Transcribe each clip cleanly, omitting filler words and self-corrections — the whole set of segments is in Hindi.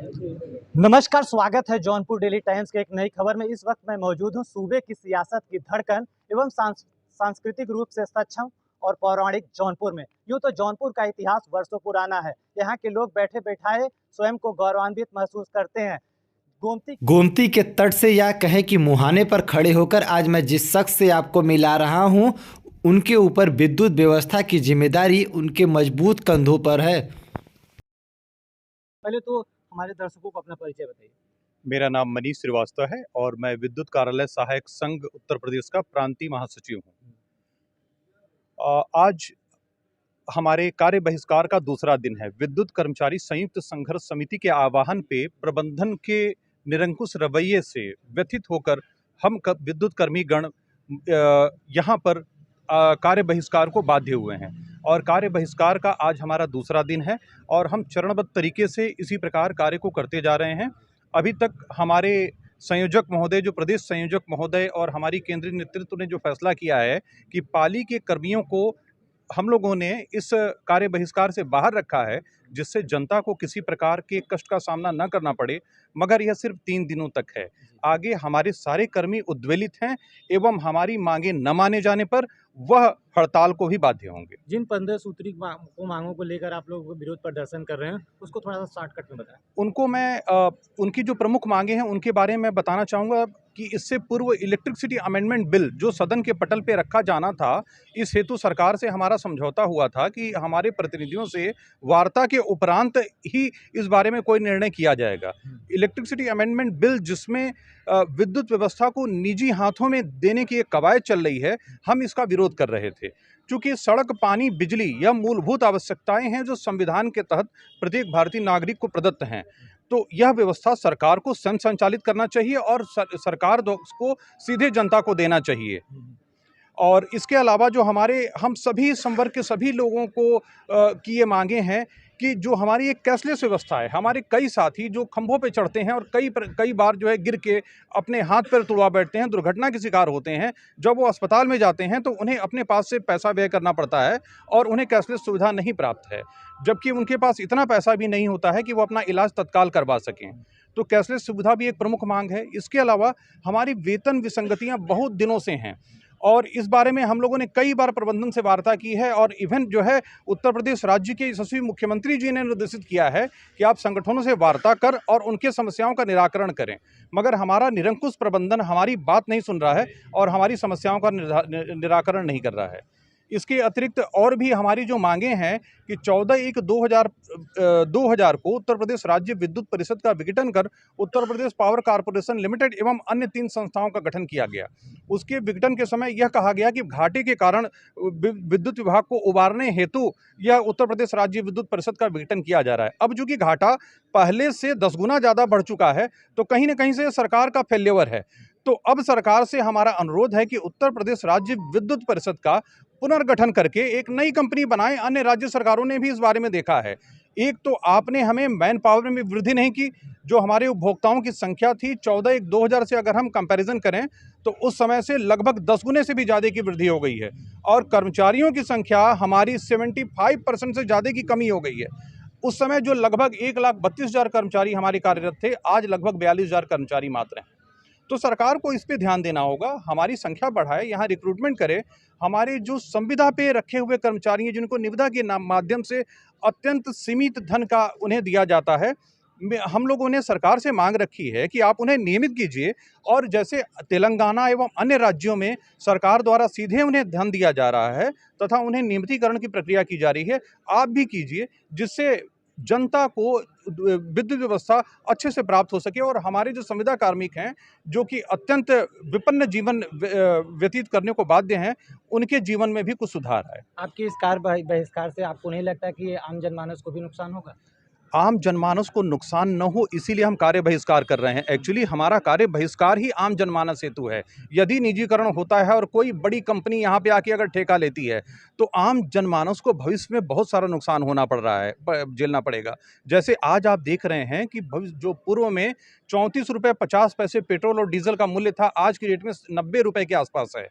नमस्कार, स्वागत है जौनपुर डेली टाइम्स के एक नई खबर में। इस वक्त मैं मौजूद हूं सूबे की सियासत की धड़कन एवं सांस्कृतिक रूप से सक्षम और पौराणिक जौनपुर में। यूं तो जौनपुर का इतिहास वर्षों पुराना है। यहाँ के लोग बैठे बैठाए स्वयं को गौरवान्वित महसूस करते हैं। गोमती के तट से या कहें कि मुहाने पर खड़े होकर आज मैं जिस शख्स से आपको मिला रहा हूं, उनके ऊपर विद्युत व्यवस्था की जिम्मेदारी उनके मजबूत कंधों पर है। पहले तो हमारे दर्शकों को अपना परिचय बताइए। मेरा नाम मनीष श्रीवास्तव है और मैं विद्युत कार्यालय सहायक संघ उत्तर प्रदेश का प्रांतीय महासचिव हूँ। आज हमारे कार्य बहिष्कार का दूसरा दिन है। विद्युत कर्मचारी संयुक्त संघर्ष समिति के आह्वान पे प्रबंधन के निरंकुश रवैये से व्यथित होकर हम विद्युत कर्मी गण यहाँ पर कार्य बहिष्कार को बाध्य हुए हैं और कार्य बहिष्कार का आज हमारा दूसरा दिन है और हम चरणबद्ध तरीके से इसी प्रकार कार्य को करते जा रहे हैं। अभी तक हमारे संयोजक महोदय, जो प्रदेश संयोजक महोदय और हमारी केंद्रीय नेतृत्व ने जो फैसला किया है कि पाली के कर्मियों को हम लोगों ने इस कार्य बहिष्कार से बाहर रखा है, जिससे जनता को किसी प्रकार के कष्ट का सामना न करना पड़े, मगर यह सिर्फ 3 दिनों तक है। आगे हमारे सारे कर्मी उद्वेलित हैं एवं हमारी मांगे न माने जाने पर वह हड़ताल को भी बाध्य होंगे। जिन 15 सूत्री मांगों को लेकर आप लोग विरोध प्रदर्शन कर रहे हैं, उसको थोड़ा सा शॉर्टकट में बताएं। उनकी जो प्रमुख मांगे हैं उनके बारे में बताना चाहूँगा कि इससे पूर्व इलेक्ट्रिसिटी अमेंडमेंट बिल जो सदन के पटल पे रखा जाना था, इस हेतु सरकार से हमारा समझौता हुआ था कि हमारे प्रतिनिधियों से वार्ता के उपरांत ही इस बारे में कोई निर्णय किया जाएगा। इलेक्ट्रिसिटी अमेंडमेंट बिल जिसमें विद्युत व्यवस्था को निजी हाथों में देने की एक कवायद चल रही है, हम इसका विरोध कर रहे थे। चूँकि सड़क, पानी, बिजली यह मूलभूत आवश्यकताएं हैं जो संविधान के तहत प्रत्येक भारतीय नागरिक को प्रदत्त हैं, तो यह व्यवस्था सरकार को स्वयं संचालित करना चाहिए और सरकार को सीधे जनता को देना चाहिए। और इसके अलावा जो हम सभी संवर्ग के सभी लोगों को की ये मांगे हैं कि जो हमारी एक कैशलेस व्यवस्था है, हमारे कई साथी जो खंभों पे चढ़ते हैं और कई बार जो है गिर के अपने हाथ पैर तुड़वा बैठते हैं, दुर्घटना के शिकार होते हैं। जब वो अस्पताल में जाते हैं तो उन्हें अपने पास से पैसा व्यय करना पड़ता है और उन्हें कैशलेस सुविधा नहीं प्राप्त है, जबकि उनके पास इतना पैसा भी नहीं होता है कि वो अपना इलाज तत्काल करवा सकें। तो कैशलेस सुविधा भी एक प्रमुख मांग है। इसके अलावा हमारी वेतन विसंगतियाँ बहुत दिनों से हैं और इस बारे में हम लोगों ने कई बार प्रबंधन से वार्ता की है और इवन जो है उत्तर प्रदेश राज्य के यशस्वी मुख्यमंत्री जी ने निर्देशित किया है कि आप संगठनों से वार्ता कर और उनके समस्याओं का निराकरण करें, मगर हमारा निरंकुश प्रबंधन हमारी बात नहीं सुन रहा है और हमारी समस्याओं का निराकरण नहीं कर रहा है। इसके अतिरिक्त और भी हमारी जो मांगे हैं कि 14/1/2000 को उत्तर प्रदेश राज्य विद्युत परिषद का विघटन कर Uttar Pradesh power corporation limited एवं अन्य 3 संस्थाओं का गठन किया गया। उसके विघटन के समय यह कहा गया कि घाटे के कारण विद्युत विभाग को उबारने हेतु यह उत्तर प्रदेश राज्य विद्युत परिषद का विघटन किया जा रहा है। अब चूंकि घाटा पहले से 10 गुना ज़्यादा बढ़ चुका है, तो कहीं ना कहीं से सरकार का फेल्योर है। तो अब सरकार से हमारा अनुरोध है कि उत्तर प्रदेश राज्य विद्युत परिषद का पुनर्गठन करके एक नई कंपनी बनाएं। अन्य राज्य सरकारों ने भी इस बारे में देखा है। एक तो आपने हमें मैन पावर में वृद्धि नहीं की, जो हमारे उपभोक्ताओं की संख्या थी 14/1/2000 से अगर हम कंपैरिजन करें तो उस समय से लगभग 10 गुने से भी ज़्यादा की वृद्धि हो गई है और कर्मचारियों की संख्या हमारी 75% से ज़्यादा की कमी हो गई है। उस समय जो लगभग 1,32,000 कर्मचारी हमारे कार्यरत थे, आज लगभग 42,000 कर्मचारी मात्र हैं। तो सरकार को इस पे ध्यान देना होगा, हमारी संख्या बढ़ाए, यहाँ रिक्रूटमेंट करे। हमारे जो संविदा पे रखे हुए कर्मचारी हैं जिनको निविदा के माध्यम से अत्यंत सीमित धन का उन्हें दिया जाता है, हम लोगों ने सरकार से मांग रखी है कि आप उन्हें नियमित कीजिए और जैसे तेलंगाना एवं अन्य राज्यों में सरकार द्वारा सीधे उन्हें धन दिया जा रहा है तथा उन्हें नियमितीकरण की प्रक्रिया की जा रही है, आप भी कीजिए, जिससे जनता को विद्युत व्यवस्था अच्छे से प्राप्त हो सके और हमारे जो संविदा कार्मिक हैं जो कि अत्यंत विपन्न जीवन व्यतीत करने को बाध्य हैं, उनके जीवन में भी कुछ सुधार आए। आपके इस कार्य बहिष्कार से आपको नहीं लगता कि आम जनमानस को भी नुकसान होगा? आम जनमानस को नुकसान न हो इसीलिए हम कार्य बहिष्कार कर रहे हैं। एक्चुअली हमारा कार्य बहिष्कार ही आम जनमानस हेतु है। यदि निजीकरण होता है और कोई बड़ी कंपनी यहाँ पे आके अगर ठेका लेती है तो आम जनमानस को भविष्य में बहुत सारा नुकसान होना पड़ रहा है, झेलना पड़ेगा। जैसे आज आप देख रहे हैं कि जो पूर्व में 34 रुपये 50 पैसे पेट्रोल और डीजल का मूल्य था, आज की डेट में 90 रुपये के आसपास है।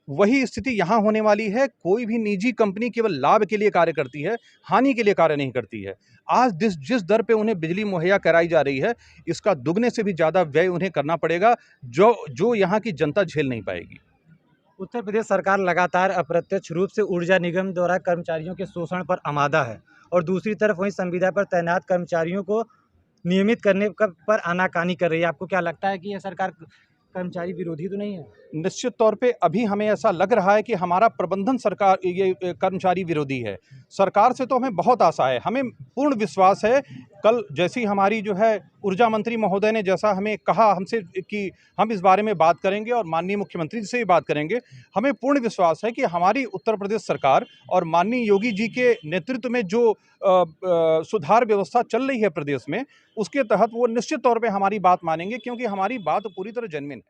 वही स्थिति यहाँ होने वाली है। कोई भी निजी कंपनी केवल लाभ के लिए कार्य करती है, हानि के लिए कार्य नहीं करती है। आज जिस दर पे उन्हें बिजली मुहैया कराई जा रही है, इसका दुगने से भी ज़्यादा व्यय उन्हें करना पड़ेगा, जो यहाँ की जनता झेल नहीं पाएगी। उत्तर प्रदेश सरकार लगातार अप्रत्यक्ष रूप से ऊर्जा निगम द्वारा कर्मचारियों के शोषण पर आमादा है और दूसरी तरफ वहीं संविदा पर तैनात कर्मचारियों को नियमित करने पर आनाकानी कर रही है। आपको क्या लगता है कि यह सरकार कर्मचारी विरोधी तो नहीं है? निश्चित तौर पे अभी हमें ऐसा लग रहा है कि हमारा प्रबंधन सरकार ये कर्मचारी विरोधी है। सरकार से तो हमें बहुत आशा है, हमें पूर्ण विश्वास है। कल जैसी हमारी जो है ऊर्जा मंत्री महोदय ने जैसा हमें कहा हमसे कि हम इस बारे में बात करेंगे और माननीय मुख्यमंत्री जी से भी बात करेंगे, हमें पूर्ण विश्वास है कि हमारी उत्तर प्रदेश सरकार और माननीय योगी जी के नेतृत्व में जो सुधार व्यवस्था चल रही है प्रदेश में, उसके तहत वो निश्चित तौर पे हमारी बात मानेंगे, क्योंकि हमारी बात पूरी तरह जेन्युइन है।